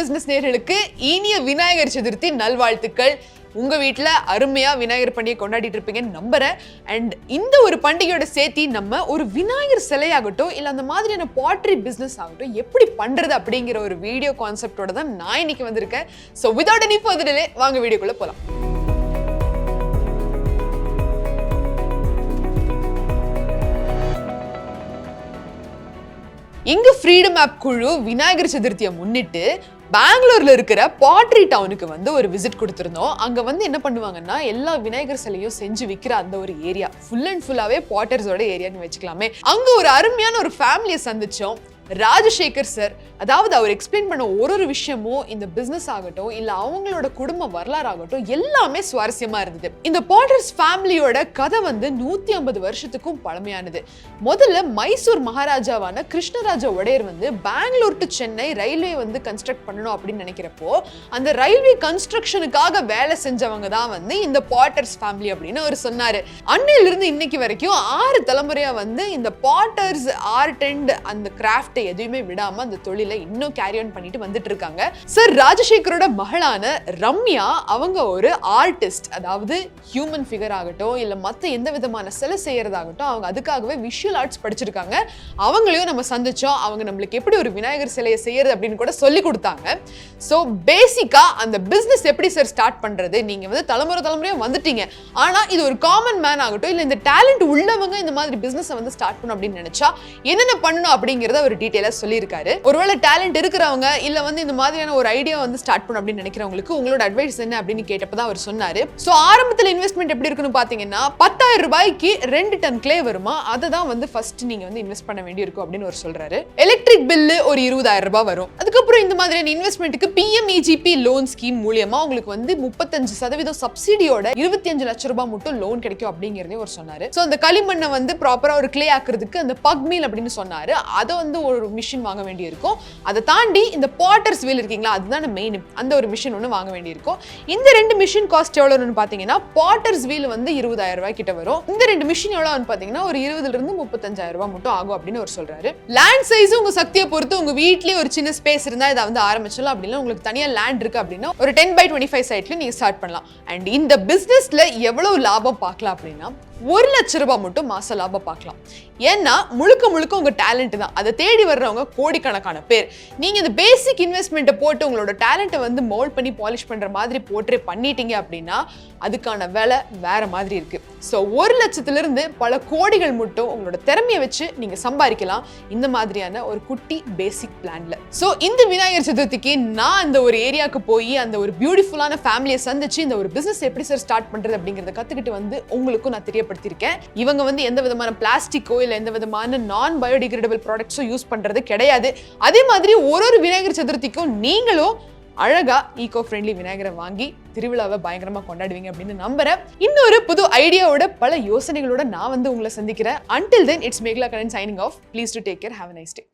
Business நேயர்களுக்கு இனிய விநாயகர் சதுர்த்தி நல்வாழ்த்துக்கள். உங்க வீட்டில் அருமையா விநாயகர் பண்டிகை கொண்டாடிட்டு இருப்பீங்கன்னு நம்புறேன். அண்ட் இந்த ஒரு பண்டிகையோட சேர்த்தி நம்ம ஒரு விநாயகர் சிலையாகட்டும் இல்லை அந்த மாதிரியான பாட்ரி பிஸ்னஸ் ஆகட்டும் எப்படி பண்றது அப்படிங்கிற ஒரு வீடியோ கான்செப்டோட தான் நான் இன்னைக்கு வந்திருக்கேன். So without any further delay வாங்க வீடியோக்குள்ள போகலாம். இங்க ஃப்ரீடம் ஆப் குழு விநாயகர் சதுர்த்தியை முன்னிட்டு பெங்களூர்ல இருக்கிற பாட்ரி டவுனுக்கு வந்து ஒரு விசிட் கொடுத்திருந்தோம். அங்க வந்து என்ன பண்ணுவாங்கன்னா எல்லா விநாயகர் சிலையும் செஞ்சு விற்கிற அந்த ஒரு ஏரியா ஃபுல் அண்ட் ஃபுல்லாவே பாட்டர்ஸோட ஏரியான்னு வச்சுக்கலாமே. அங்க ஒரு அருமையான ஒரு ஃபேமிலியை சந்திச்சோம். ராஜசேகர் சார், அதாவது அவர் எக்ஸ்பிளைன் பண்ண ஒரு விஷயமும் இந்த பிசினஸ் ஆகட்டும் இல்ல அவங்களோட குடும்ப வரலாறு ஆகட்டும் எல்லாமே சுவாரஸ்யமா இருந்தது. இந்த பாட்டர்ஸ் ஃபேமிலியோட கதை வந்து 150 வருஷத்துக்கும் பழமையானது. முதல்ல மைசூர் மகாராஜாவான கிருஷ்ணராஜ ஒடையர் வந்து பெங்களூர் டு சென்னை ரயில்வே வந்து கன்ஸ்ட்ரக்ட் பண்ணணும் அப்படின்னு நினைக்கிறப்போ அந்த ரயில்வே கன்ஸ்ட்ரக்ஷனுக்காக வேலை செஞ்சவங்க தான் வந்து இந்த பாட்டர்ஸ் ஃபேமிலி அப்படின்னு அவர் சொன்னாரு. அன்னையிலிருந்து இன்னைக்கு வரைக்கும் 6 தலைமுறையா வந்து இந்த பாட்டர்ஸ் ஆர்ட் அண்ட் அந்த கிராஃப்ட் எதுவுமே விடாம அந்த தொழிலை இன்னும் கேரி ஆன் பண்ணிட்டு வந்துட்டு இருக்காங்க. சார் ராஜசேகரோட மகளான ரம்யா அவங்க ஒரு ஆர்டிஸ்ட், அதாவது ஹியூமன் ஃபிகர் ஆகட்டும் இல்ல மத்த எந்த விதமான சிலை செய்யறதாகட்டும் அவங்க அதுக்காகவே விஷுவல் ஆர்ட்ஸ் படிச்சிருக்காங்க. அவங்களையும் நம்ம சந்திச்சோம். அவங்க நம்மளுக்கு எப்படி ஒரு விநாயகர் சிலையை செய்யறது அப்படின்னு கூட சொல்லி கொடுத்தாங்க. ஸோ பேசிக்கா அந்த பிசினஸ் எப்படி சார் ஸ்டார்ட் பண்றது, நீங்க வந்து தலைமுறையா வந்துட்டீங்க, ஆனா இது ஒரு காமன் மேன் ஆகட்டும் இல்ல இந்த டேலண்ட் உள்ளவங்க இந்த மாதிரி பிசினஸ் வந்து ஸ்டார்ட் பண்ணணும் அப்படின்னு நினைச்சா என்னென்ன பண்ணணும் அப்படிங்கறத ஒரு டீடைலா சொல்லியிருக்காரு. ஒருவேளை டேலண்ட் இருக்கிறவங்க இல்ல வந்து இந்த மாதிரியான ஒரு ஐடியா வந்து ஸ்டார்ட் பண்ணணும் அப்படின்னு நினைக்கிறவங்களுக்கு உங்களோட அட்வைஸ் என்ன அப்படின்னு கேட்டப்பதான் அவர் சொன்னாரு. சோ ஆரம்பத்துல இன்வெஸ்ட்மெண்ட் எப்படி இருக்குன்னு பாத்தீங்கன்னா 10,000 ரூபாய்க்கு 2 டன் கிளே வருமா, அதை தான் வந்து ஃபர்ஸ்ட் நீங்க வந்து இன்வெஸ்ட் பண்ண வேண்டி இருக்கும் அப்படின்னு அவர் சொல்றாரு. எலக்ட்ரிக் பில்லு ஒரு 20,000 ரூபாய் வரும். அதுக்கப்புறம் இந்த மாதிரியான இன்வெஸ்ட்மெண்ட்டுக்கு PMEGP லோன் ஸ்கீம் மூலமா உங்களுக்கு வந்து 35% சப்சிடியோட 25 லட்சம் ரூபாய் மட்டும் லோன் கிடைக்கும் அப்படிங்கறதையும் அவர் சொன்னாரு. சோ அந்த களிமண்ணை வந்து ப்ராப்பரா ஒரு கிளே ஆக்குறதுக்கு அந்த பக் மீல் அப்படின்னு சொன்னாரு. அதை வந்து ஒரு மிஷின் வாங்க வேண்டி இருக்கும். அதை தாண்டி இந்த பாட்டர்ஸ் வீல் இருக்கீங்களா, அதுதான் மெயின், அந்த ஒரு மிஷின் ஒன்று வாங்க வேண்டி இருக்கும். இந்த 2 மிஷின் காஸ்ட் எவ்வளவுன்னு பாத்தீங்கன்னா பாட்டர்ஸ் வீல் வந்து 20,000 ரூபாய் கிட்ட வரும். இந்த 2 மிஷின் எவ்வளவுன்னு பாத்தீங்கன்னா ஒரு 20,000 இருந்து 35,000 ரூபாய் மட்டும் ஆகும் அப்படின்னு அவர் சொல்றாரு. லேண்ட் சைஸ் உங்க சக்தியை பொறுத்து உங்க வீட்லயே ஒரு சின்ன ஸ்பேஸ் இருந்தா இதை வந்து ஆரம்பிச்சலாம். அப்படின்னா உங்களுக்கு தனியா லேண்ட் இருக்கு அப்படின்னா ஒரு 10x25 சைட்ல நீங்க ஸ்டார்ட் பண்ணலாம். அண்ட் இந்த பிசினஸ்ல எவ்வளவு லாபம் பார்க்கலாம் அப்படின்னா 1 லட்சம் ரூபாய் மட்டும் மாச லாபம் பார்க்கலாம். ஏன்னா முழுக்க உங்க டேலண்ட் தான். அதை தேடி வர்றவங்க கோடிக்கணக்கான பேர். நீங்க இந்த பேசிக் இன்வெஸ்ட்மெண்ட்டை போட்டு உங்களோட டேலண்ட்டை வந்து மோல்ட் பண்ணி பாலிஷ் பண்ற மாதிரி போர்ட்ரே பண்ணிட்டீங்க அப்படின்னா அதுக்கான விலை வேற மாதிரி இருக்கு. ஸோ 1 லட்சத்திலிருந்து பல கோடிகள் மட்டும் உங்களோட திறமையை வச்சு நீங்க சம்பாதிக்கலாம் இந்த மாதிரியான ஒரு குட்டி பேசிக் பிளான்ல. ஸோ இந்த விநாயகர் சதுர்த்திக்கு நான் அந்த ஒரு ஏரியாவுக்கு போய் அந்த ஒரு பியூட்டிஃபுல்லான ஃபேமிலியை சந்திச்சு இந்த ஒரு பிசினஸ் எப்படி சார் ஸ்டார்ட் பண்றது அப்படிங்கறத கத்துக்கிட்டு வந்து உங்களுக்கும் நான் தெரியப்படுத்திருக்கேன். இவங்க வந்து எந்த விதமான பிளாஸ்டிக்கோ இல்ல எந்த விதமான நான் பயோடிகிரேடபிள் ப்ராடக்ட்ஸோ யூஸ் பண்றது கிடையாது. அதே மாதிரி ஒரு விநாயகர் சதுர்த்திக்கும் நீங்களும் அழகா ஈகோ ஃப்ரெண்ட்லி விநாயகரை வாங்கி திருவிழாவை பயங்கரமா கொண்டாடுவீங்க அப்படின்னு நம்புறேன். இன்னொரு புது ஐடியாவோட பல யோசனைகளோட நான் வந்து உங்களை சந்திக்கிறேன். Until then, it's Meghla Karan signing off. Please do take care. Have a nice day.